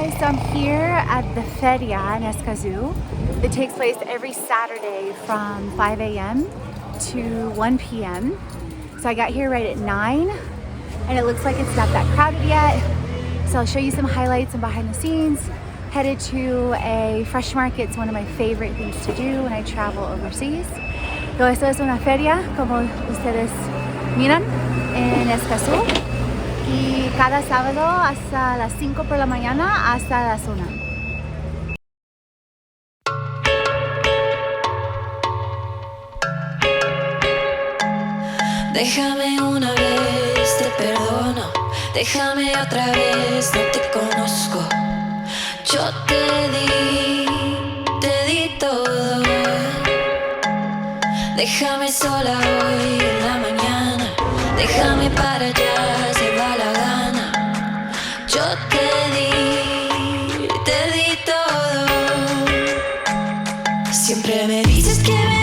guys, so I'm here at the Feria in Escazu. It takes place every Saturday from 5 a.m. to 1 p.m. So I got here right at 9 and it looks like it's not that crowded yet. So I'll show you some highlights and behind the scenes. Headed to a fresh market. It's one of my favorite things to do when I travel overseas. Todo esto es una feria, como ustedes miran, en Escazu. Y cada sábado hasta las 5 por la mañana hasta las 1. Déjame una vez, te perdono. Déjame otra vez, no te conozco. Yo te di todo. Déjame sola hoy en la mañana. Déjame para allá, se va la gana. Yo te di todo. Siempre me dices que me